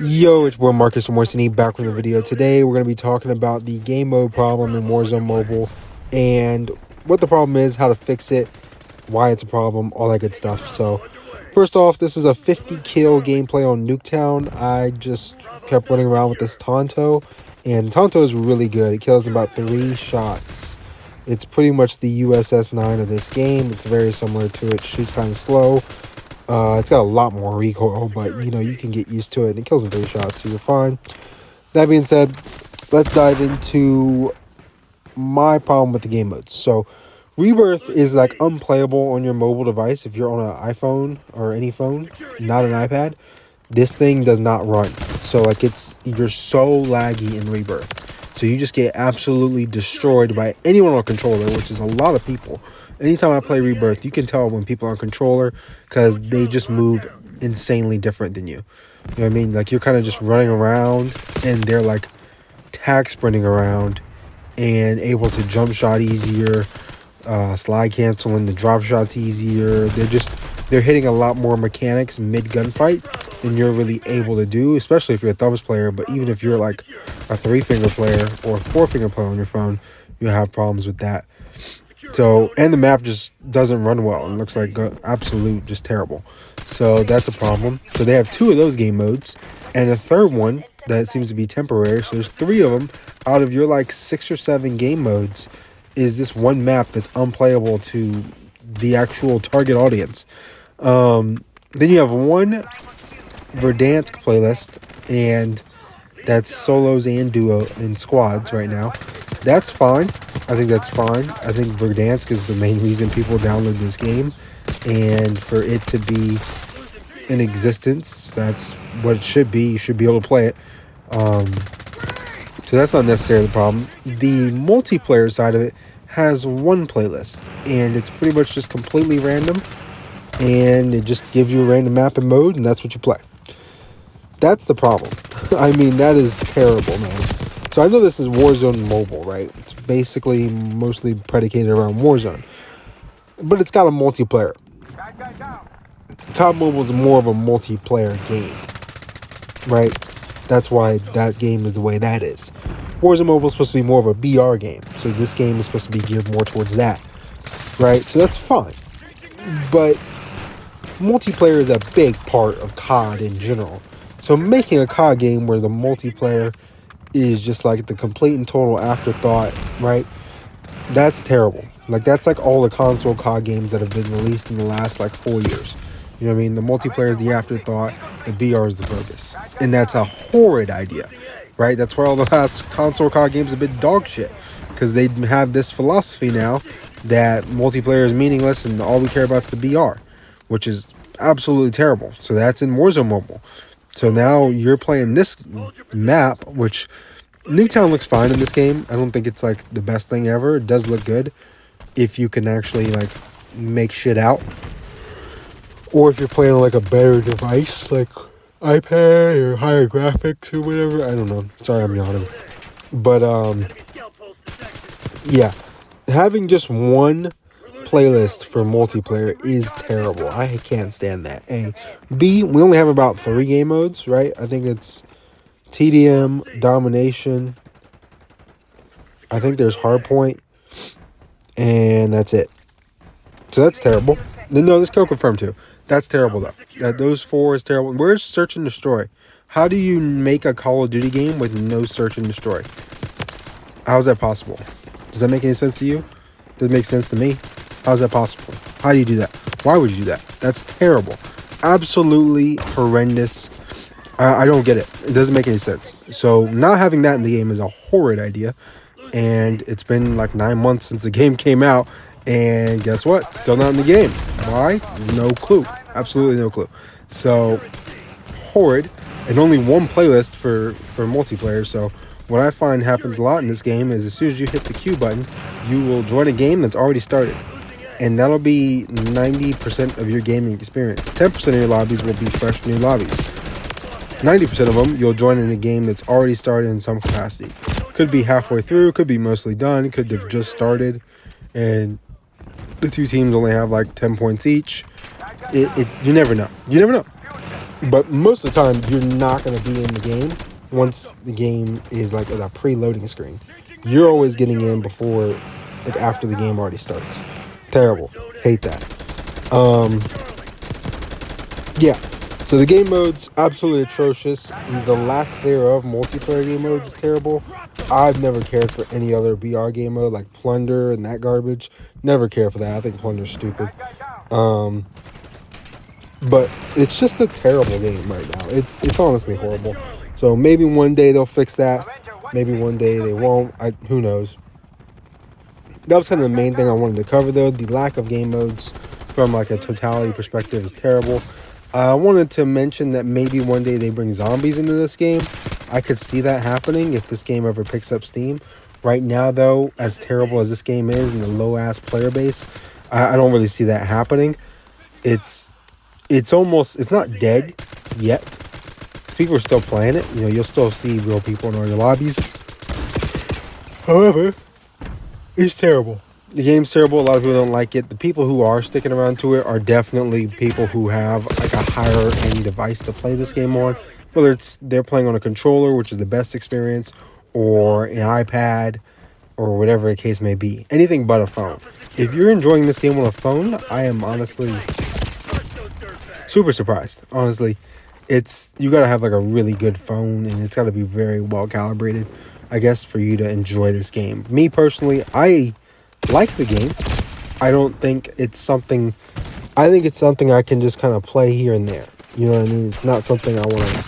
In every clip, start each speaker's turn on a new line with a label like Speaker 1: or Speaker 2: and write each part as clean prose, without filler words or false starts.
Speaker 1: Yo, it's Will Marcus from Morsini back with the video. Today we're going to be talking about the game mode problem in Warzone Mobile and what the problem is, how to fix it, why it's a problem, all that good stuff. So first off, this is a 50 kill gameplay on Nuketown. I just kept running around with this Tonto, and Tonto is really good. It kills in about 3 shots. It's pretty much the USS-9 of this game. It's very similar to it. Shoots kind of slow. It's got a lot more recoil, but you can get used to it, and it kills in 3 shots, so you're fine. That being said, let's dive into my problem with the game modes. So Rebirth is like unplayable on your mobile device if you're on an iPhone or any phone, not an iPad. This thing does not run. So like you're so laggy in Rebirth. So you just get absolutely destroyed by anyone on controller, which is a lot of people. Anytime I play Rebirth, you can tell when people are on controller because they just move insanely different than you. You know what I mean? Like you're kind of just running around and they're like tag sprinting around and able to jump shot easier, slide canceling the drop shots easier. They're hitting a lot more mechanics mid gunfight than you're really able to do, especially if you're a thumbs player. But even if you're like a 3-finger player or a 4-finger player on your phone, you have problems with that. So, and the map just doesn't run well. It looks like absolute just terrible. So that's a problem. So they have 2 of those game modes and a third one that seems to be temporary. So there's 3 of them out of your like 6 or 7 game modes is this one map that's unplayable to the actual target audience. Then you have one Verdansk playlist, and that's solos and duo and squads right now. That's fine. I think that's fine. I think Verdansk is the main reason people download this game, and for it to be in existence, that's what it should be. You should be able to play it. So that's not necessarily the problem. The multiplayer side of it has one playlist, and it's pretty much just completely random, and it just gives you a random map and mode, and that's what you play. That's the problem. I mean, that is terrible, man. So I know this is Warzone Mobile, right? It's basically mostly predicated around Warzone, but it's got a multiplayer. COD Mobile is more of a multiplayer game, right? That's why that game is the way that is. Warzone Mobile is supposed to be more of a BR game, so this game is supposed to be geared more towards that, right? So that's fine, but multiplayer is a big part of COD in general. So making a COD game where the multiplayer is just like the complete and total afterthought, right? That's terrible. Like that's like all the console COD games that have been released in the last like 4 years. You know what I mean? The multiplayer is the afterthought, the BR is the focus. And that's a horrid idea, right? That's why all the last console COD games have been dog shit. Because they have this philosophy now that multiplayer is meaningless and all we care about is the BR, which is absolutely terrible. So that's in Warzone Mobile. So now you're playing this map, which Nuketown looks fine in this game. I don't think it's like the best thing ever. It does look good if you can actually like make shit out. Or if you're playing on like a better device, like iPad or higher graphics or whatever. I don't know. Sorry, I'm yawning. But yeah, having just one playlist for multiplayer is terrible. I can't stand that. A. B, we only have about 3 game modes, right? I think it's TDM, Domination. I think there's Hardpoint, and that's it. So that's terrible. No, this kill confirmed too. That's terrible though. Those 4 is terrible. Where's Search and Destroy? How do you make a Call of Duty game with no Search and Destroy? How is that possible? Does that make any sense to you? Doesn't make sense to me. How is that possible? How do you do that? Why would you do that? That's terrible. Absolutely horrendous. I don't get it. It doesn't make any sense. So not having that in the game is a horrid idea. And it's been like 9 months since the game came out. And guess what? Still not in the game. Why? No clue. Absolutely no clue. So horrid. And only one playlist for multiplayer. So what I find happens a lot in this game is as soon as you hit the Q button, you will join a game that's already started. And that'll be 90% of your gaming experience. 10% of your lobbies will be fresh new lobbies. 90% of them, you'll join in a game that's already started in some capacity. Could be halfway through, could be mostly done, could have just started. And the 2 teams only have like 10 points each. You never know. You never know. But most of the time, you're not going to be in the game once the game is like a pre-loading screen. You're always getting in before, like after the game already starts. Terrible. Hate that. Yeah. So the game mode's absolutely atrocious. The lack thereof multiplayer game modes is terrible. I've never cared for any other BR game mode like Plunder and that garbage. Never cared for that. I think Plunder's stupid. But it's just a terrible game right now. It's honestly horrible. So maybe one day they'll fix that. Maybe one day they won't. Who knows? That was kind of the main thing I wanted to cover, though. The lack of game modes from like a totality perspective is terrible. I wanted to mention that maybe one day they bring zombies into this game. I could see that happening if this game ever picks up steam. Right now, though, as terrible as this game is and the low-ass player base, I don't really see that happening. It's not dead yet. People are still playing it. You know, you'll still see real people in all your lobbies. However, it's terrible. The game's terrible. A lot of people don't like it. The people who are sticking around to it are definitely people who have like a higher end device to play this game on. Whether it's they're playing on a controller, which is the best experience, or an iPad, or whatever the case may be. Anything but a phone. If you're enjoying this game on a phone, I am honestly super surprised. Honestly, you got to have like a really good phone, and it's got to be very well calibrated, I guess, for you to enjoy this game. Me personally, I like the game. I think it's something I can just kind of play here and there. You know what I mean? It's not something I want to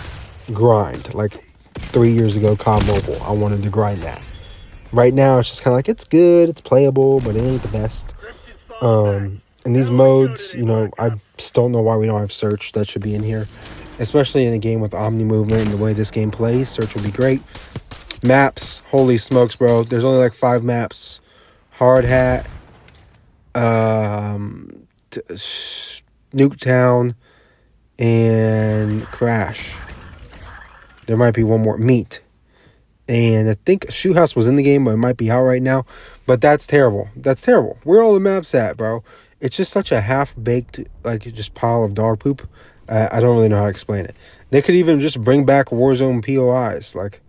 Speaker 1: grind. Like 3 years ago, COD Mobile, I wanted to grind that. Right now, it's just kind of like, it's good, it's playable, but it ain't the best. And these modes, you know, I just don't know why we don't have search. That should be in here. Especially in a game with Omni movement and the way this game plays, search would be great. Maps, holy smokes, bro. There's only like 5 maps. Hard Hat, Nuketown, and Crash. There might be one more. Meat. And I think Shoe House was in the game, but it might be out right now. But that's terrible. That's terrible. Where are all the maps at, bro? It's just such a half-baked, like, just pile of dog poop. I don't really know how to explain it. They could even just bring back Warzone POIs. Like,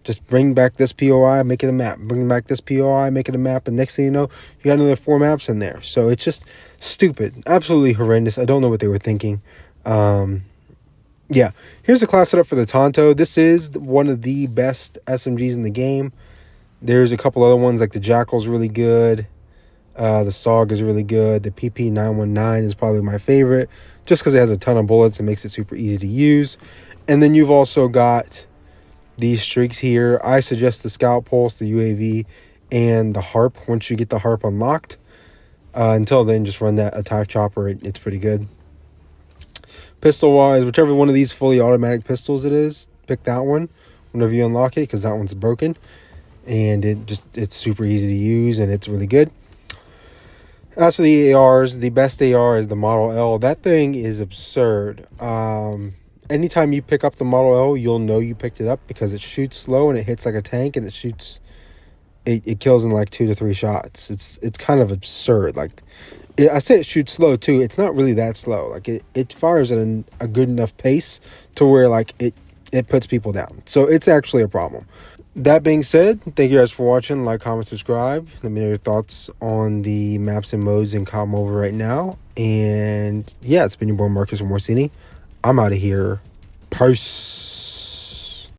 Speaker 1: just bring back this POI, make it a map. Bring back this POI, make it a map. And next thing you know, you got another 4 maps in there. So it's just stupid. Absolutely horrendous. I don't know what they were thinking. Yeah. Here's the class setup for the Tonto. This is one of the best SMGs in the game. There's a couple other ones, like the Jackal's really good. The SOG is really good. The PP919 is probably my favorite, just because it has a ton of bullets and makes it super easy to use. And then you've also got these streaks here. I suggest the Scout Pulse, the UAV, and the Harp once you get the Harp unlocked. Until then, just run that attack chopper. It's pretty good. Pistol-wise, whichever one of these fully automatic pistols it is, pick that one whenever you unlock it, because that one's broken. And it's super easy to use, and it's really good. As for the ARs, the best AR is the Model L. That thing is absurd. Anytime you pick up the Model L, you'll know you picked it up because it shoots slow and it hits like a tank, and it kills in like 2 to 3 shots. It's kind of absurd. Like, I say it shoots slow too. It's not really that slow. Like it fires at a good enough pace to where like it puts people down. So it's actually a problem. That being said, thank you guys for watching. Like, comment, subscribe. Let me know your thoughts on the maps and modes in COD Mobile right now. And yeah, it's been your boy Marcus from Morsini. I'm out of here. Peace.